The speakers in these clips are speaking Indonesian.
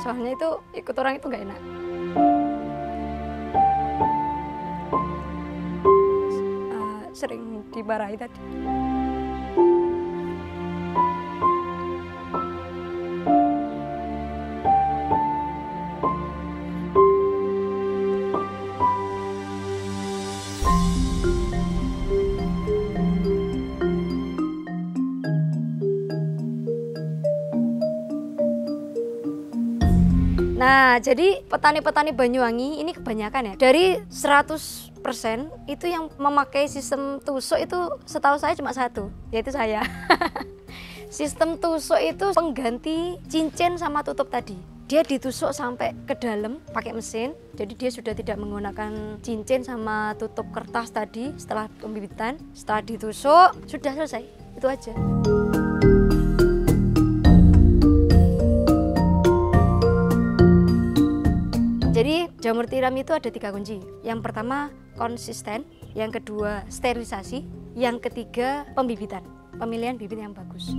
Soalnya itu ikut orang itu nggak enak. Sering dimarahi tadi. Nah, jadi petani-petani Banyuwangi ini kebanyakan ya, dari 100% itu yang memakai sistem tusuk itu setahu saya cuma satu, yaitu saya. Sistem tusuk itu pengganti cincin sama tutup tadi. Dia ditusuk sampai ke dalam pakai mesin, jadi dia sudah tidak menggunakan cincin sama tutup kertas tadi setelah pembibitan. Setelah ditusuk, sudah selesai, itu aja. Jadi jamur tiram itu ada 3 kunci. Yang pertama konsisten, yang kedua sterilisasi, yang ketiga pembibitan, pemilihan bibit yang bagus.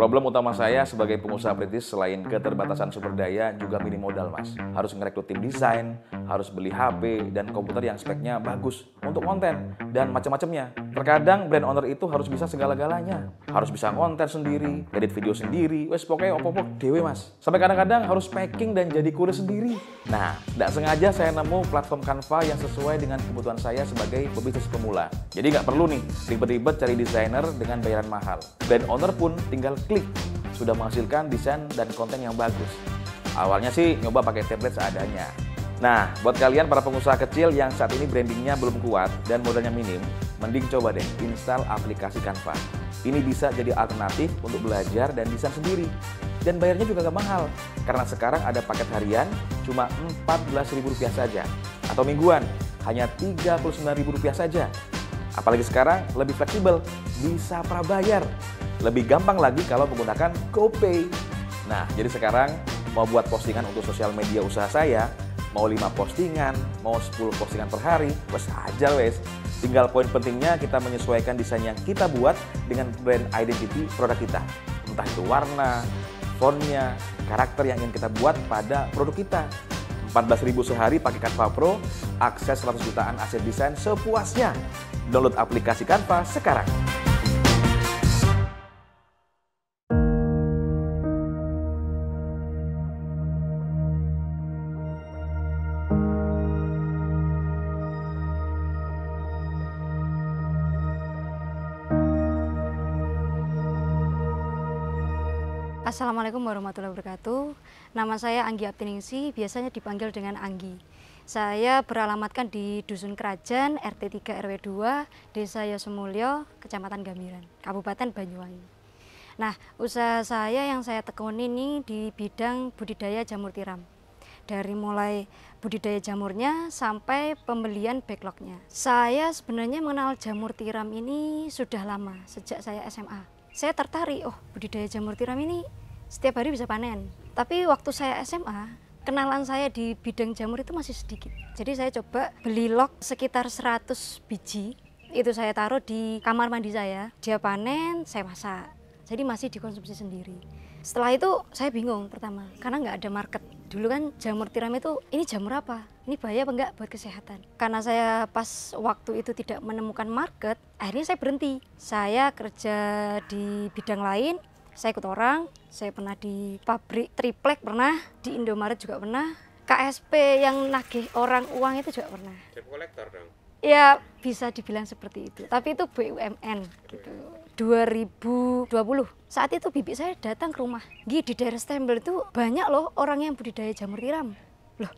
Problem utama saya sebagai pengusaha perintis selain keterbatasan sumber daya juga minim modal, Mas. Harus ngerekrut tim desain, harus beli HP dan komputer yang speknya bagus untuk konten dan macam-macamnya. Terkadang brand owner itu harus bisa segala-galanya. Harus bisa konten sendiri, edit video sendiri, wes pokoknya opo-opo dewe, Mas. Sampai kadang-kadang harus packing dan jadi kurir sendiri. Nah, tidak sengaja saya nemu platform Canva yang sesuai dengan kebutuhan saya sebagai pebisnis pemula. Jadi nggak perlu nih ribet-ribet cari desainer dengan bayaran mahal. Brand owner pun tinggal klik, sudah menghasilkan desain dan konten yang bagus. Awalnya sih nyoba pakai template seadanya. Nah, buat kalian para pengusaha kecil yang saat ini brandingnya belum kuat dan modalnya minim, mending coba deh install aplikasi Canva. Ini bisa jadi alternatif untuk belajar dan desain sendiri. Dan bayarnya juga gak mahal, karena sekarang ada paket harian cuma Rp14.000 saja. Atau mingguan, hanya Rp39.000 saja. Apalagi sekarang lebih fleksibel, bisa prabayar. Lebih gampang lagi kalau menggunakan GoPay. Nah, jadi sekarang mau buat postingan untuk sosial media usaha saya, mau 5 postingan, mau 10 postingan per hari, wes aja wes. Tinggal poin pentingnya kita menyesuaikan desain yang kita buat dengan brand identity produk kita. Entah itu warna, fontnya, karakter yang ingin kita buat pada produk kita. 14.000 sehari pakai Canva Pro, akses 100 jutaan aset desain sepuasnya. Download aplikasi Canva sekarang. Assalamualaikum warahmatullahi wabarakatuh. Nama saya Anggi Aptiningsi, biasanya dipanggil dengan Anggi. Saya beralamatkan di Dusun Kerajaan, RT 3 RW 2, Desa Yosemulyo, Kecamatan Gambiran, Kabupaten Banyuwangi. Nah, usaha saya yang saya tekuni ini di bidang budidaya jamur tiram. Dari mulai budidaya jamurnya sampai pembelian backlognya. Saya sebenarnya mengenal jamur tiram ini sudah lama, sejak saya SMA. Saya tertarik, oh budidaya jamur tiram ini setiap hari bisa panen. Tapi waktu saya SMA, kenalan saya di bidang jamur itu masih sedikit. Jadi saya coba beli log sekitar 100 biji. Itu saya taruh di kamar mandi saya. Dia panen, saya masak. Jadi masih dikonsumsi sendiri. Setelah itu saya bingung pertama, karena nggak ada market. Dulu kan jamur tiram itu, ini jamur apa? Ini bahaya apa enggak buat kesehatan? Karena saya pas waktu itu tidak menemukan market, akhirnya saya berhenti. Saya kerja di bidang lain, saya ikut orang, saya pernah di pabrik triplek pernah, di Indomaret juga pernah, KSP yang nagih orang uang itu juga pernah. Debt collector dong? Ya bisa dibilang seperti itu, tapi itu BUMN gitu. 2020, saat itu bibi saya datang ke rumah. Di daerah Stempel itu banyak loh orang yang budidaya jamur tiram. Loh,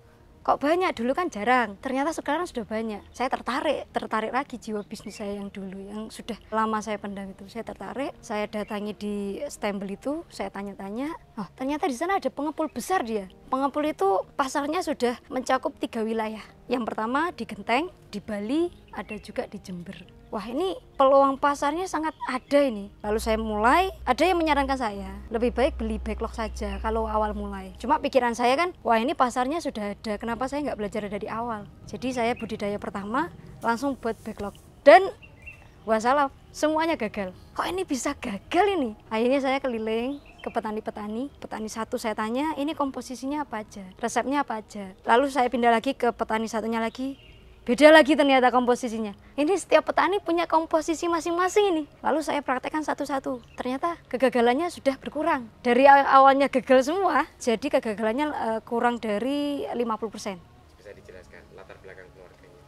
kok banyak, dulu kan jarang, ternyata sekarang sudah banyak. Saya tertarik lagi jiwa bisnis saya yang dulu, yang sudah lama saya pendam itu. Saya tertarik, saya datangi di stempel itu, saya tanya-tanya, oh ternyata di sana ada pengepul besar dia. Pengepul itu pasarnya sudah mencakup 3 wilayah. Yang pertama di Genteng, di Bali, ada juga di Jember. Wah ini peluang pasarnya sangat ada ini. Lalu saya mulai, ada yang menyarankan saya, lebih baik beli backlog saja kalau awal mulai. Cuma pikiran saya kan, wah ini pasarnya sudah ada, kenapa saya nggak belajar dari awal? Jadi saya budidaya pertama, langsung buat backlog. Dan wassalam, semuanya gagal. Kok ini bisa gagal ini? Akhirnya saya keliling ke petani-petani, petani satu saya tanya, ini komposisinya apa aja? Resepnya apa aja? Lalu saya pindah lagi ke petani satunya lagi, beda lagi ternyata komposisinya. Ini setiap petani punya komposisi masing-masing ini. Lalu saya praktekkan satu-satu. Ternyata kegagalannya sudah berkurang. Dari awalnya gagal semua, jadi kegagalannya kurang dari 50%. Bisa dijelaskan latar belakang keluarganya?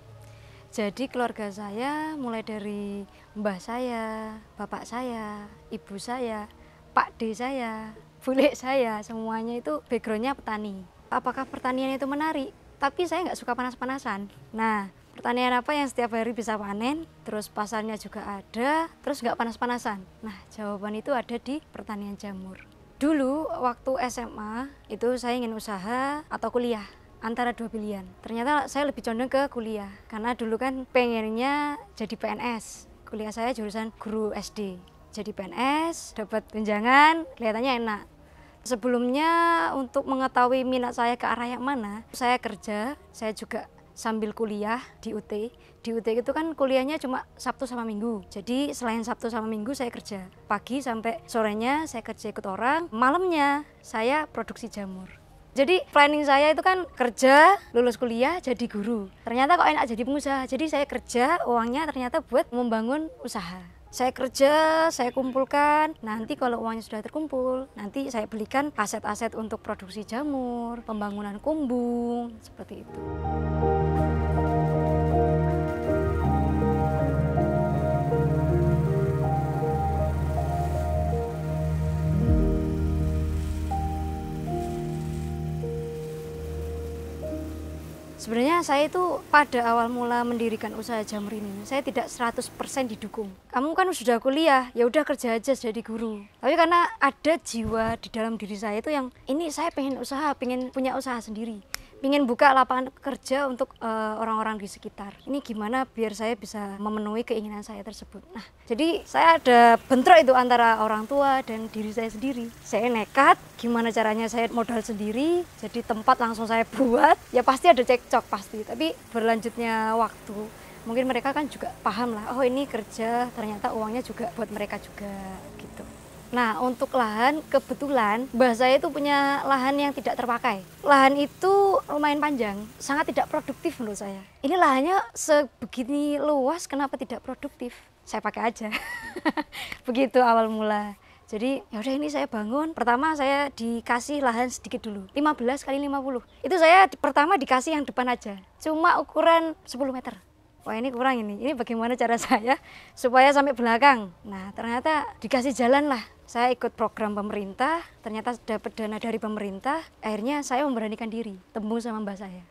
Jadi keluarga saya mulai dari mbah saya, bapak saya, ibu saya, Pak D saya, bule saya, semuanya itu backgroundnya petani. Apakah pertanian itu menarik? Tapi saya nggak suka panas-panasan. Nah, pertanian apa yang setiap hari bisa panen, terus pasarnya juga ada, terus nggak panas-panasan? Nah, jawaban itu ada di pertanian jamur. Dulu waktu SMA itu saya ingin usaha atau kuliah, antara 2 pilihan. Ternyata saya lebih condong ke kuliah, karena dulu kan pengennya jadi PNS. Kuliah saya jurusan guru SD. Jadi PNS, dapat tunjangan, kelihatannya enak. Sebelumnya untuk mengetahui minat saya ke arah yang mana, saya kerja, saya juga sambil kuliah di UT. Di UT itu kan kuliahnya cuma Sabtu sama Minggu. Jadi selain Sabtu sama Minggu saya kerja. Pagi sampai sorenya saya kerja ikut orang, malamnya saya produksi jamur. Jadi planning saya itu kan kerja, lulus kuliah, jadi guru. Ternyata kok enak jadi pengusaha. Jadi saya kerja, uangnya ternyata buat membangun usaha. Saya kerja, saya kumpulkan, nanti kalau uangnya sudah terkumpul, nanti saya belikan aset-aset untuk produksi jamur, pembangunan kumbung, seperti itu. Sebenarnya saya itu pada awal mula mendirikan usaha jamur ini, saya tidak 100% didukung. Kamu kan sudah kuliah, ya udah kerja aja jadi guru. Tapi karena ada jiwa di dalam diri saya itu yang ini saya pengen usaha, pengen punya usaha sendiri. Pengen buka lapangan kerja untuk orang-orang di sekitar. Ini gimana biar saya bisa memenuhi keinginan saya tersebut. Nah, jadi saya ada bentrok itu antara orang tua dan diri saya sendiri. Saya nekat, gimana caranya saya modal sendiri, jadi tempat langsung saya buat. Ya pasti ada cekcok pasti, tapi berlanjutnya waktu, mungkin mereka kan juga paham lah, oh ini kerja, ternyata uangnya juga buat mereka juga gitu. Nah, untuk lahan, kebetulan mbah saya itu punya lahan yang tidak terpakai. Lahan itu lumayan panjang, sangat tidak produktif menurut saya. Ini lahannya sebegini luas, kenapa tidak produktif? Saya pakai aja. Begitu awal mula. Jadi ya udah ini saya bangun. Pertama saya dikasih lahan sedikit dulu, 15 kali 50. Itu saya pertama dikasih yang depan aja, cuma ukuran 10 meter. Wah ini kurang ini bagaimana cara saya supaya sampai belakang. Nah ternyata dikasih jalan lah. Saya ikut program pemerintah, ternyata dapat dana dari pemerintah. Akhirnya saya memberanikan diri, tembung sama mbah saya.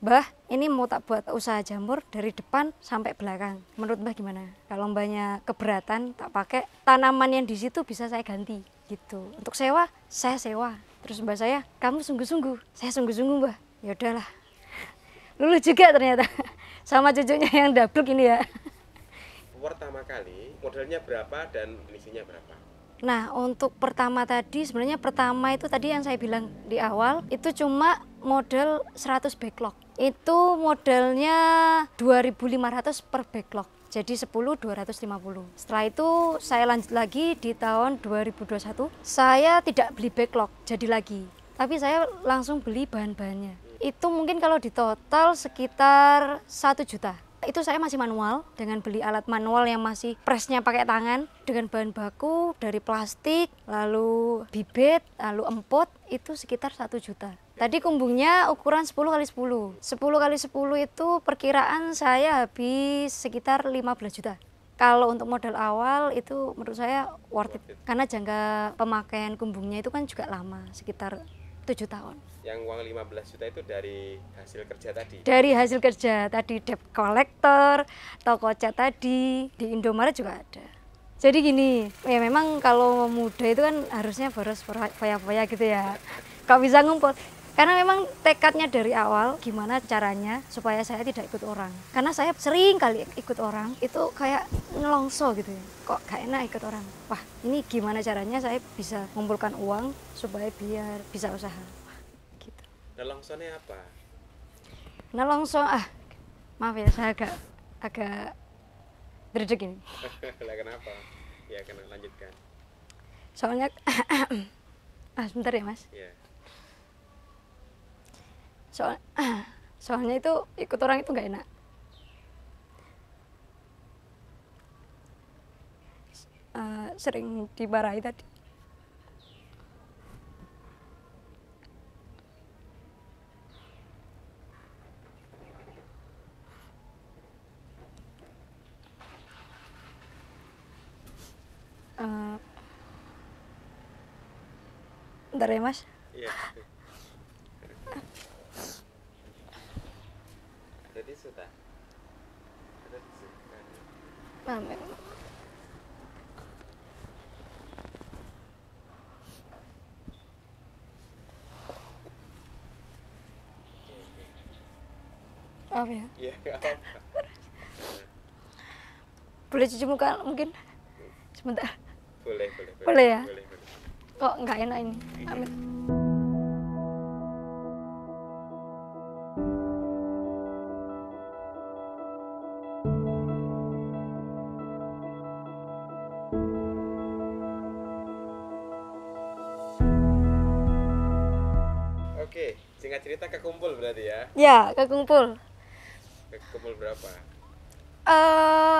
Mbah, ini mau tak buat usaha jamur dari depan sampai belakang. Menurut mbah gimana? Kalau mbahnya keberatan, tak pakai tanaman yang di situ bisa saya ganti gitu. Untuk sewa, saya sewa. Terus mbah saya, kamu sungguh-sungguh. Saya sungguh-sungguh mbah. Ya udahlah. Lulus juga ternyata. Sama cucunya yang dablek ini ya. Pertama kali modalnya berapa dan isinya berapa? Nah untuk pertama tadi, sebenarnya pertama itu tadi yang saya bilang di awal, itu cuma modal 100 backlog. Itu modalnya 2.500 per backlog. Jadi 10 250. Setelah itu saya lanjut lagi di tahun 2021. Saya tidak beli backlog jadi lagi, tapi saya langsung beli bahan-bahannya. Itu mungkin kalau di total sekitar 1 juta. Itu saya masih manual, dengan beli alat manual yang masih presnya pakai tangan, dengan bahan baku dari plastik, lalu bibit, lalu empot, itu sekitar 1 juta. Tadi kumbungnya ukuran 10 kali 10. 10 kali 10 itu perkiraan saya habis sekitar 15 juta. Kalau untuk modal awal itu menurut saya worth it. Karena jangka pemakaian kumbungnya itu kan juga lama, sekitar 7 tahun. Yang uang 15 juta itu dari hasil kerja tadi? Dari hasil kerja tadi, debt collector, toko cat tadi, di Indomaret juga ada. Jadi gini, ya memang kalau muda itu kan harusnya boros foya-foya gitu ya. Gak bisa ngumpul. Karena memang tekadnya dari awal gimana caranya supaya saya tidak ikut orang. Karena saya sering kali ikut orang, itu kayak nelongso gitu ya. Kok gak enak ikut orang. Wah, ini gimana caranya saya bisa mengumpulkan uang supaya biar bisa usaha. Wah, gitu. Nelongsone apa? Nelongso, maaf ya, saya agak dredeg ini. Lah kenapa? Ya, kena lanjutkan. Soalnya, sebentar ya mas. Ya. Soalnya itu ikut orang itu nggak enak. Sering dimarahi tadi. Bentar ya mas. Iya. Ada tisu tak? Ada tisu. Memang. Maaf ya. Iya, nggak apa-apa. Boleh cuci muka mungkin? Sebentar. Boleh. Boleh ya? Boleh. Kok nggak enak ini? Amin. Oke, singkat cerita kekumpul berarti ya? Ya, kekumpul. Kekumpul berapa?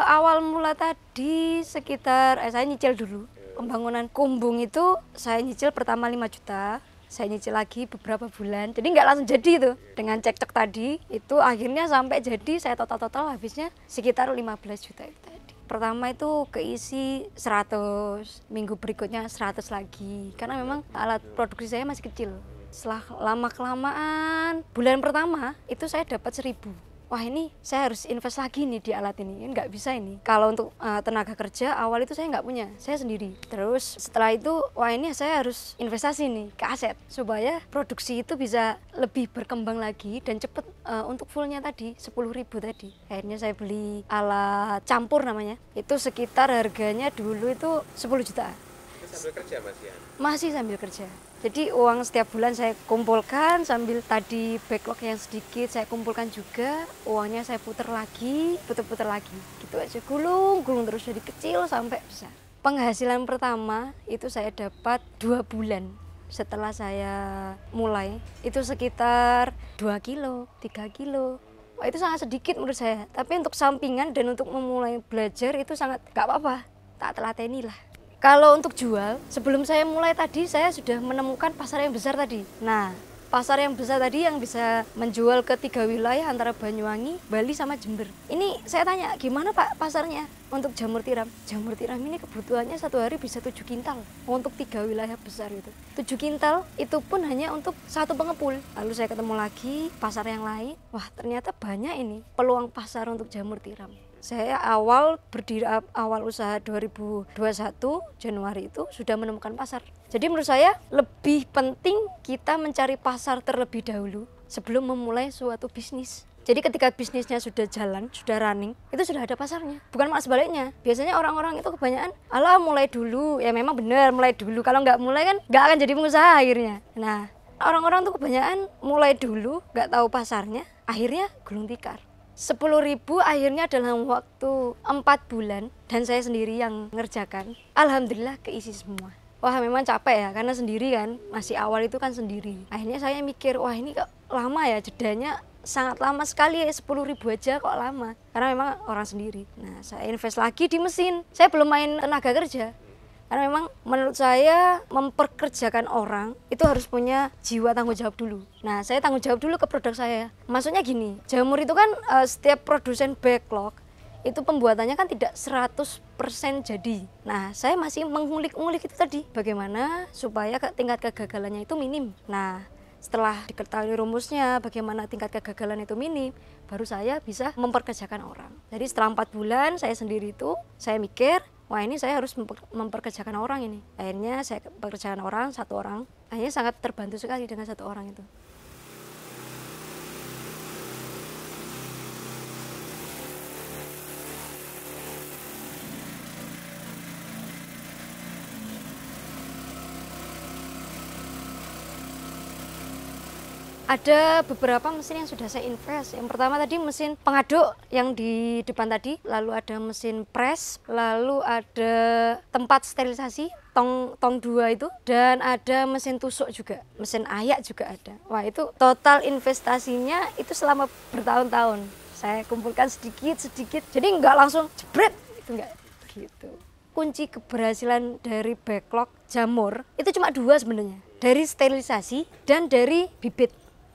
Awal mula tadi sekitar saya nyicil dulu. Pembangunan kumbung itu saya nyicil pertama 5 juta. Saya nyicil lagi beberapa bulan. Jadi nggak langsung jadi itu. Dengan cek-cek tadi, itu akhirnya sampai jadi saya total habisnya sekitar 15 juta itu tadi. Pertama itu keisi 100, minggu berikutnya 100 lagi. Karena memang alat produksi saya masih kecil. Setelah lama-kelamaan, bulan pertama itu saya dapat 1000. Wah ini saya harus invest lagi nih di alat ini, nggak bisa ini. Kalau untuk tenaga kerja awal itu saya nggak punya, saya sendiri. Terus setelah itu, wah ini saya harus investasi nih ke aset supaya produksi itu bisa lebih berkembang lagi dan cepet untuk fullnya tadi 10.000 tadi. Akhirnya saya beli alat campur namanya, itu sekitar harganya dulu itu 10 juta. Itu sambil kerja Mas ya? Masih sambil kerja. Jadi uang setiap bulan saya kumpulkan sambil tadi backlog yang sedikit saya kumpulkan juga. Uangnya saya puter lagi. Gitu aja gulung terus dari kecil sampai besar. Penghasilan pertama itu saya dapat 2 bulan setelah saya mulai. Itu sekitar 2 kilo, 3 kilo. Wah, itu sangat sedikit menurut saya. Tapi untuk sampingan dan untuk memulai belajar itu sangat gak apa-apa. Tak telateni lah. Kalau untuk jual, sebelum saya mulai tadi saya sudah menemukan pasar yang besar tadi. Nah, pasar yang besar tadi yang bisa menjual ke 3 wilayah antara Banyuwangi, Bali sama Jember. Ini saya tanya, gimana Pak pasarnya untuk jamur tiram? Jamur tiram ini kebutuhannya satu hari bisa 7 kintal untuk 3 wilayah besar itu. 7 kintal itu pun hanya untuk 1 pengepul. Lalu saya ketemu lagi pasar yang lain. Wah, ternyata banyak ini peluang pasar untuk jamur tiram. Saya awal usaha 2021 Januari itu sudah menemukan pasar. Jadi menurut saya lebih penting kita mencari pasar terlebih dahulu sebelum memulai suatu bisnis. Jadi ketika bisnisnya sudah jalan, sudah running, itu sudah ada pasarnya. Bukan malah sebaliknya. Biasanya orang-orang itu kebanyakan, alah mulai dulu. Ya memang benar mulai dulu. Kalau nggak mulai kan nggak akan jadi pengusaha akhirnya. Nah, orang-orang tuh kebanyakan mulai dulu, nggak tahu pasarnya, akhirnya gulung tikar. 10.000 akhirnya dalam waktu 4 bulan dan saya sendiri yang ngerjakan. Alhamdulillah keisi semua. Wah memang capek ya karena sendiri kan, masih awal itu kan sendiri. Akhirnya saya mikir, wah ini kok lama ya, jedanya sangat lama sekali ya, 10.000 aja kok lama. Karena memang orang sendiri. Nah saya invest lagi di mesin, saya belum main tenaga kerja. Karena memang menurut saya memperkerjakan orang itu harus punya jiwa tanggung jawab dulu. Nah saya tanggung jawab dulu ke produk saya. Maksudnya gini, jamur itu kan setiap produsen backlog itu pembuatannya kan tidak 100% jadi. Nah saya masih mengulik-ngulik itu tadi. Bagaimana supaya tingkat kegagalannya itu minim. Nah Setelah diketahui rumusnya, bagaimana tingkat kegagalan itu minim, baru saya bisa memperkerjakan orang. Jadi setelah 4 bulan saya sendiri itu, saya mikir, wah ini saya harus memperkerjakan orang ini. Akhirnya saya pekerjaan orang, 1 orang. Akhirnya sangat terbantu sekali dengan 1 orang itu. Ada beberapa mesin yang sudah saya invest. Yang pertama tadi mesin pengaduk yang di depan tadi, lalu ada mesin press, lalu ada tempat sterilisasi, tong 2 itu, dan ada mesin tusuk juga, mesin ayak juga ada. Wah itu total investasinya itu selama bertahun-tahun. Saya kumpulkan sedikit-sedikit, jadi nggak langsung jebret, itu nggak gitu. Kunci keberhasilan dari backlog jamur itu cuma 2 sebenarnya, dari sterilisasi dan dari bibit.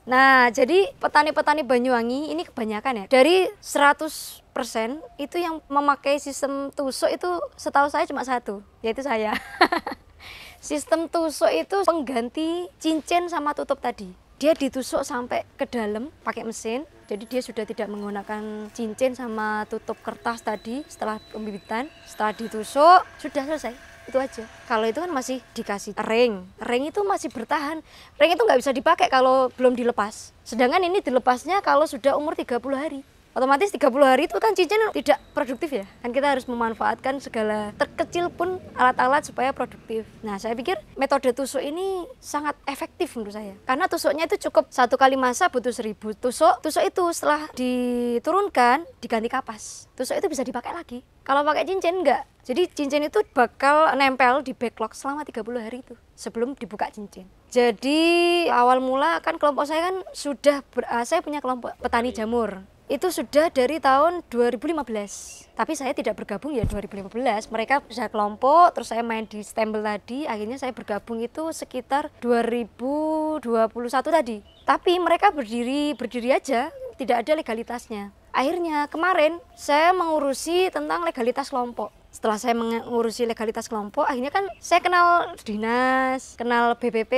Nah, jadi petani-petani Banyuwangi ini kebanyakan ya, dari 100% itu yang memakai sistem tusuk itu setahu saya cuma 1, yaitu saya. Sistem tusuk itu pengganti cincin sama tutup tadi. Dia ditusuk sampai ke dalam pakai mesin, jadi dia sudah tidak menggunakan cincin sama tutup kertas tadi setelah pembibitan. Setelah ditusuk, sudah selesai. Itu aja. Kalau itu kan masih dikasih ring itu masih bertahan. Ring itu nggak bisa dipakai kalau belum dilepas. Sedangkan ini dilepasnya kalau sudah umur 30 hari. Otomatis 30 hari itu kan cincin tidak produktif ya. Kan kita harus memanfaatkan segala terkecil pun alat-alat supaya produktif. Nah, saya pikir metode tusuk ini sangat efektif menurut saya. Karena tusuknya itu cukup 1 kali masa butuh 1000 tusuk. Tusuk itu setelah diturunkan diganti kapas. Tusuk itu bisa dipakai lagi. Kalau pakai cincin enggak. Jadi cincin itu bakal nempel di backlog selama 30 hari itu sebelum dibuka cincin. Jadi awal mula kan kelompok saya kan sudah saya punya kelompok petani jamur. Itu sudah dari tahun 2015. Tapi saya tidak bergabung ya 2015. Mereka bisa kelompok, terus saya main di stempel tadi. Akhirnya saya bergabung itu sekitar 2021 tadi. Tapi mereka berdiri aja, tidak ada legalitasnya. Akhirnya kemarin saya mengurusi tentang legalitas kelompok. Setelah saya mengurusi legalitas kelompok, akhirnya kan saya kenal dinas, kenal BPP,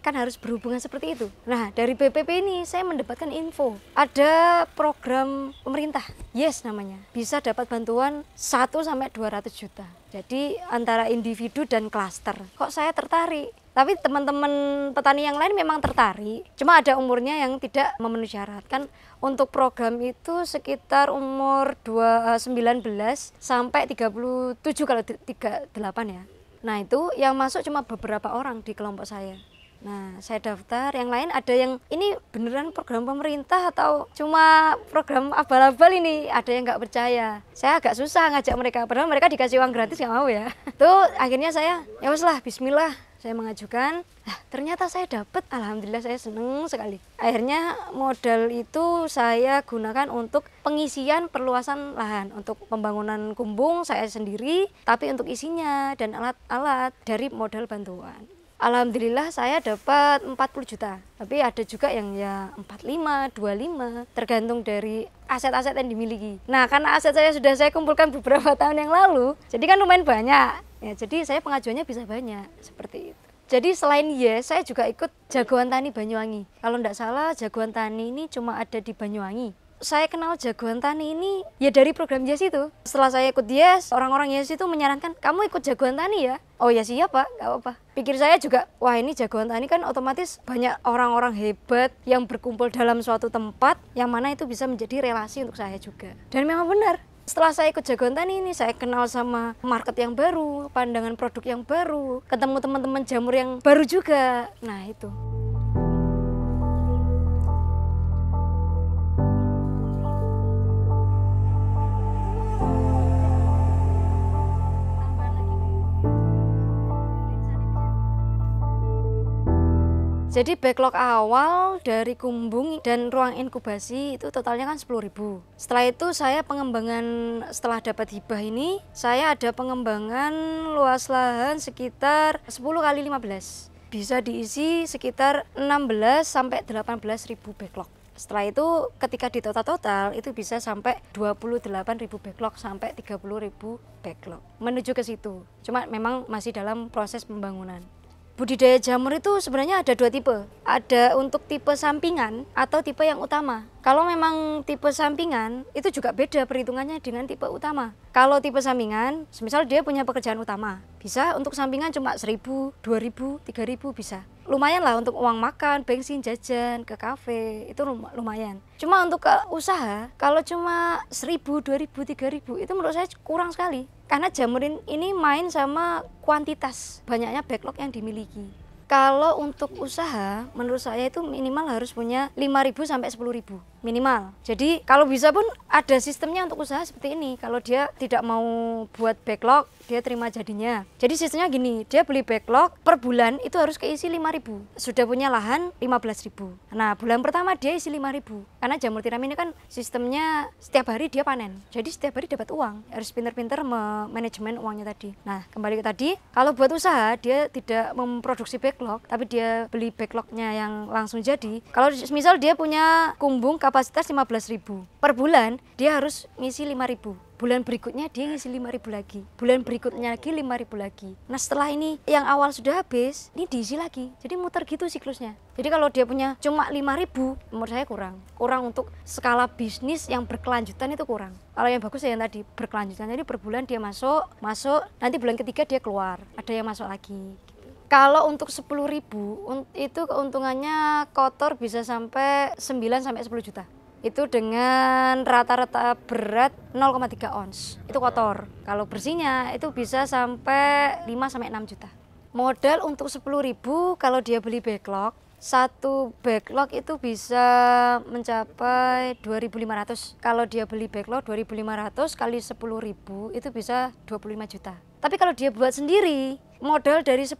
kan harus berhubungan seperti itu. Nah, dari BPP ini saya mendapatkan info. Ada program pemerintah, YES namanya, bisa dapat bantuan 1-200 juta. Jadi antara individu dan klaster. Kok saya tertarik? Tapi teman-teman petani yang lain memang tertarik, cuma ada umurnya yang tidak memenuhi syarat. Kan untuk program itu sekitar umur 19 sampai 37 kalau 38 ya. Nah itu yang masuk cuma beberapa orang di kelompok saya. Nah saya daftar, yang lain ada yang ini beneran program pemerintah atau cuma program abal-abal ini, ada yang nggak percaya. Saya agak susah ngajak mereka, padahal mereka dikasih uang gratis nggak mau ya. Tuh akhirnya saya, ya wes lah bismillah. Saya mengajukan, ternyata saya dapat, alhamdulillah saya seneng sekali. Akhirnya modal itu saya gunakan untuk pengisian perluasan lahan, untuk pembangunan kumbung saya sendiri, tapi untuk isinya dan alat-alat dari modal bantuan. Alhamdulillah saya dapat 40 juta, tapi ada juga yang ya 45, 25, tergantung dari aset-aset yang dimiliki. Nah karena aset saya sudah saya kumpulkan beberapa tahun yang lalu, jadi kan lumayan banyak. Ya, jadi saya pengajuannya bisa banyak, seperti itu. Jadi selain YES, saya juga ikut Jagoan Tani Banyuwangi. Kalau tidak salah, Jagoan Tani ini cuma ada di Banyuwangi. Saya kenal Jagoan Tani ini ya dari program YES itu. Setelah saya ikut YES, orang-orang YES itu menyarankan, kamu ikut Jagoan Tani ya? Oh ya siap Pak, nggak apa-apa. Pikir saya juga, wah ini Jagoan Tani kan otomatis banyak orang-orang hebat yang berkumpul dalam suatu tempat, yang mana itu bisa menjadi relasi untuk saya juga. Dan memang benar. Setelah saya ikut Jagoan Tani ini, saya kenal sama market yang baru, pandangan produk yang baru, ketemu teman-teman jamur yang baru juga. Nah itu. Jadi backlog awal dari kumbung dan ruang inkubasi itu totalnya kan 10.000. Setelah itu saya pengembangan, setelah dapat hibah ini, saya ada pengembangan luas lahan sekitar 10 kali 15. Bisa diisi sekitar 16 sampai 18.000 backlog. Setelah itu ketika di total itu bisa sampai 28.000 backlog sampai 30.000 backlog. Menuju ke situ. Cuma memang masih dalam proses pembangunan. Budidaya jamur itu sebenarnya ada 2 tipe. Ada untuk tipe sampingan atau tipe yang utama. Kalau memang tipe sampingan, itu juga beda perhitungannya dengan tipe utama. Kalau tipe sampingan, misal dia punya pekerjaan utama, bisa untuk sampingan cuma 1.000, 2.000, 3.000 bisa. Lumayan lah untuk uang makan, bensin, jajan, ke kafe, itu lumayan. Cuma untuk ke usaha, kalau cuma 1.000, 2.000, 3.000, itu menurut saya kurang sekali. Karena jamur ini main sama kuantitas, banyaknya backlog yang dimiliki. Kalau untuk usaha, menurut saya itu minimal harus punya 5.000 sampai 10.000 minimal. Jadi kalau bisa pun ada sistemnya untuk usaha seperti ini. Kalau dia tidak mau buat backlog, dia terima jadinya. Jadi sistemnya gini, dia beli backlog per bulan itu harus keisi 5.000. Sudah punya lahan 15.000. Nah, bulan pertama dia isi 5.000. Karena jamur tiram ini kan sistemnya setiap hari dia panen. Jadi setiap hari dapat uang. Harus pintar-pintar manajemen uangnya tadi. Nah, kembali ke tadi, kalau buat usaha dia tidak memproduksi backlog, tapi dia beli backlognya yang langsung jadi. Kalau misal dia punya kumbung kapasitas 15.000 per bulan, dia harus ngisi 5.000. Bulan berikutnya dia ngisi 5.000 lagi, bulan berikutnya lagi 5.000 lagi. Nah, setelah ini yang awal sudah habis, ini diisi lagi. Jadi muter gitu siklusnya. Jadi kalau dia punya cuma 5.000, menurut saya kurang untuk skala bisnis yang berkelanjutan itu kurang. Kalau yang bagus yang tadi berkelanjutan, jadi per bulan dia masuk, nanti bulan ketiga dia keluar, ada yang masuk lagi. Kalau untuk 10.000 itu keuntungannya kotor bisa sampai 9 sampai 10 juta. Itu dengan rata-rata berat 0,3 ons. Itu kotor. Kalau bersihnya itu bisa sampai 5 sampai 6 juta. Modal untuk 10.000 kalau dia beli backlog, satu backlog itu bisa mencapai 2.500. Kalau dia beli backlog 2.500 kali 10.000 itu bisa 25 juta. Tapi kalau dia buat sendiri, modal dari 10.000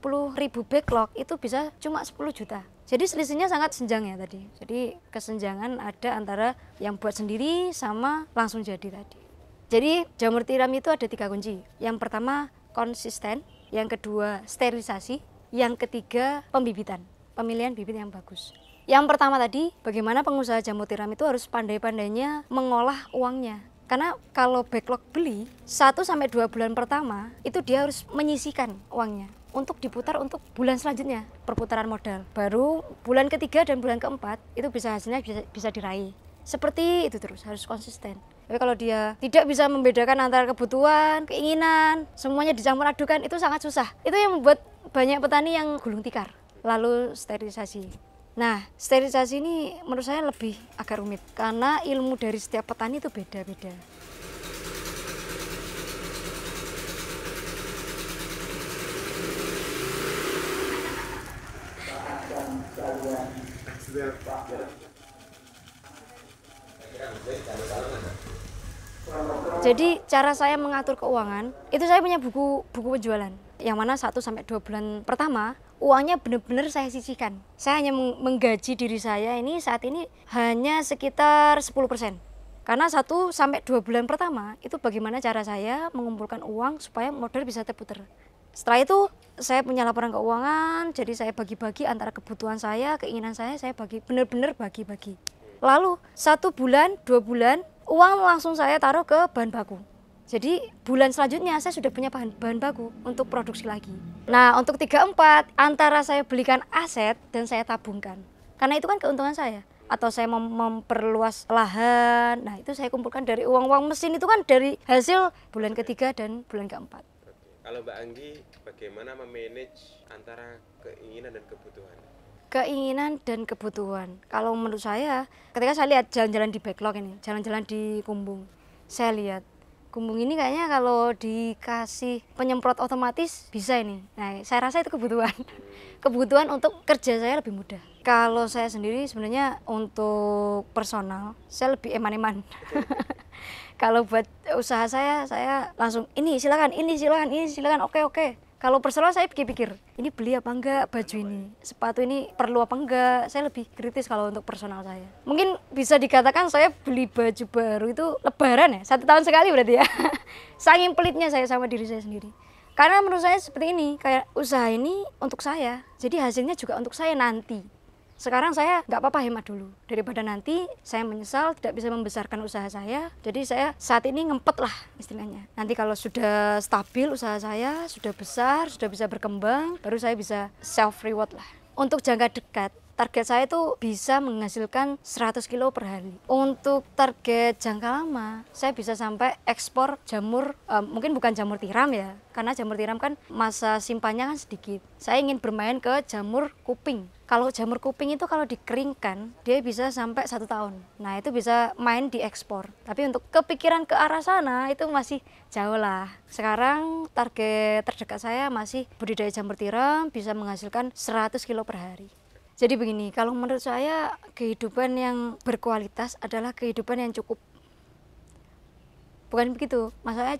backlog itu bisa cuma 10 juta. Jadi selisihnya sangat senjang ya tadi. Jadi kesenjangan ada antara yang buat sendiri sama langsung jadi tadi. Jadi jamur tiram itu ada 3 kunci. Yang pertama konsisten, yang kedua sterilisasi, yang ketiga pembibitan. Pemilihan bibit yang bagus. Yang pertama tadi, bagaimana pengusaha jamur tiram itu harus pandai-pandainya mengolah uangnya. Karena kalau backlog beli, 1 sampai 2 bulan pertama itu dia harus menyisihkan uangnya untuk diputar untuk bulan selanjutnya, perputaran modal. Baru bulan ketiga dan bulan keempat itu hasilnya bisa diraih. Seperti itu terus, harus konsisten. Tapi kalau dia tidak bisa membedakan antara kebutuhan, keinginan, semuanya dicampur adukan, itu sangat susah. Itu yang membuat banyak petani yang gulung tikar. Lalu sterilisasi. Nah, sterilisasi ini menurut saya lebih agak rumit karena ilmu dari setiap petani itu beda-beda. Jadi cara saya mengatur keuangan, itu saya punya buku penjualan. Yang mana 1 sampai 2 bulan pertama, uangnya benar-benar saya sisihkan. Saya hanya menggaji diri saya ini saat ini hanya sekitar 10%. Karena 1 sampai 2 bulan pertama, itu bagaimana cara saya mengumpulkan uang supaya modal bisa terputar. Setelah itu saya punya laporan keuangan, jadi saya bagi-bagi antara kebutuhan saya, keinginan saya bagi, benar-benar bagi-bagi. Lalu 1 bulan, 2 bulan, uang langsung saya taruh ke bahan baku. Jadi bulan selanjutnya saya sudah punya bahan baku untuk produksi lagi. Nah, untuk 3-4 antara saya belikan aset dan saya tabungkan. Karena itu kan keuntungan saya. Atau saya memperluas lahan, nah itu saya kumpulkan dari uang-uang mesin itu kan dari hasil bulan ketiga dan bulan keempat. Kalau Mbak Anggi, bagaimana memanage antara keinginan dan kebutuhan? Keinginan dan kebutuhan. Kalau menurut saya, ketika saya lihat jalan-jalan di backlog ini, jalan-jalan di kumbung, saya lihat kumbung ini kayaknya kalau dikasih penyemprot otomatis bisa ini. Nah, saya rasa itu kebutuhan. Kebutuhan untuk kerja saya lebih mudah. Kalau saya sendiri sebenarnya untuk personal, saya lebih eman-eman. Kalau buat usaha saya langsung ini silakan, oke. Kalau personal saya pikir-pikir, ini beli apa enggak baju ini, sepatu ini perlu apa enggak, saya lebih kritis kalau untuk personal saya. Mungkin bisa dikatakan saya beli baju baru itu lebaran ya, 1 tahun sekali berarti ya. Saking pelitnya saya sama diri saya sendiri. Karena menurut saya seperti ini, kayak usaha ini untuk saya, jadi hasilnya juga untuk saya nanti. Sekarang saya nggak apa-apa hemat dulu, daripada nanti saya menyesal tidak bisa membesarkan usaha saya. Jadi saya saat ini ngempet lah istilahnya. Nanti kalau sudah stabil usaha saya, sudah besar, sudah bisa berkembang, baru saya bisa self reward lah. Untuk jangka dekat, target saya itu bisa menghasilkan 100 kilo per hari. Untuk target jangka lama, saya bisa sampai ekspor jamur, mungkin bukan jamur tiram ya, karena jamur tiram kan masa simpannya kan sedikit. Saya ingin bermain ke jamur kuping. Kalau jamur kuping itu kalau dikeringkan, dia bisa sampai 1 tahun. Nah itu bisa main di ekspor. Tapi untuk kepikiran ke arah sana itu masih jauh lah. Sekarang target terdekat saya masih budidaya jamur tiram bisa menghasilkan 100 kilo per hari. Jadi begini, kalau menurut saya kehidupan yang berkualitas adalah kehidupan yang cukup. Bukan begitu, maksudnya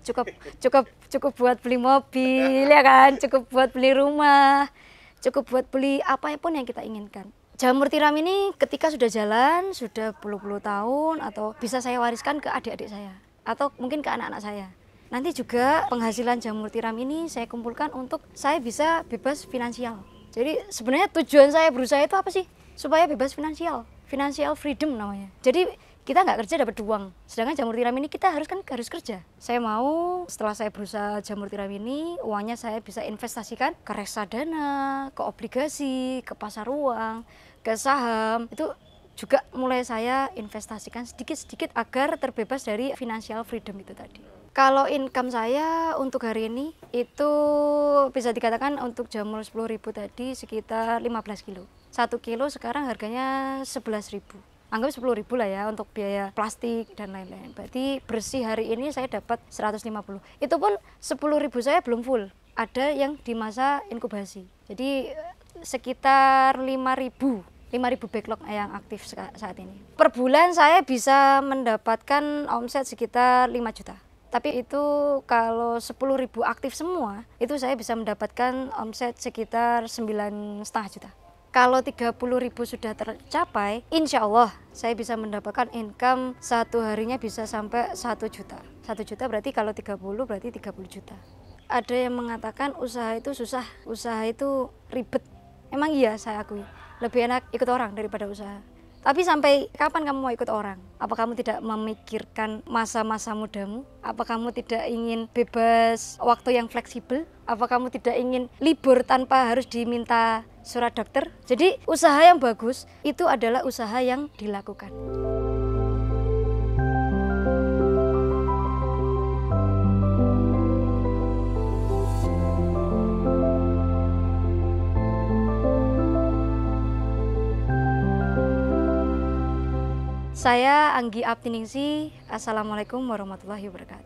cukup buat beli mobil ya kan, cukup buat beli rumah, cukup buat beli apapun yang kita inginkan. Jamur tiram ini ketika sudah jalan, sudah puluh-puluh tahun, atau bisa saya wariskan ke adik-adik saya, atau mungkin ke anak-anak saya. Nanti juga penghasilan jamur tiram ini saya kumpulkan untuk saya bisa bebas finansial. Jadi sebenarnya tujuan saya berusaha itu apa sih? Supaya bebas finansial, financial freedom namanya. Jadi kita nggak kerja dapat uang, sedangkan jamur tiram ini kita harus kerja. Saya mau setelah saya berusaha jamur tiram ini, uangnya saya bisa investasikan ke reksadana, ke obligasi, ke pasar uang, ke saham. Itu juga mulai saya investasikan sedikit-sedikit agar terbebas dari financial freedom itu tadi. Kalau income saya untuk hari ini itu bisa dikatakan untuk jamur 10.000 tadi sekitar 15 kilo. 1 kilo sekarang harganya 11.000. Anggap 10.000 lah ya untuk biaya plastik dan lain-lain. Berarti bersih hari ini saya dapat 150. Itu pun 10.000 saya belum full. Ada yang di masa inkubasi. Jadi sekitar 5.000 backlog yang aktif saat ini. Per bulan saya bisa mendapatkan omset sekitar 5 juta. Tapi itu kalau 10.000 aktif semua, itu saya bisa mendapatkan omset sekitar 9,5 juta. Kalau 30.000 sudah tercapai, insya Allah saya bisa mendapatkan income satu harinya bisa sampai 1 juta. 1 juta berarti kalau 30 berarti 30 juta. Ada yang mengatakan usaha itu susah, usaha itu ribet. Emang iya, saya akui. Lebih enak ikut orang daripada usaha. Tapi sampai kapan kamu mau ikut orang? Apa kamu tidak memikirkan masa-masa mudamu? Apa kamu tidak ingin bebas waktu yang fleksibel? Apa kamu tidak ingin libur tanpa harus diminta surat dokter? Jadi usaha yang bagus itu adalah usaha yang dilakukan. Saya Anggi Aptiningsih. Assalamualaikum warahmatullahi wabarakatuh.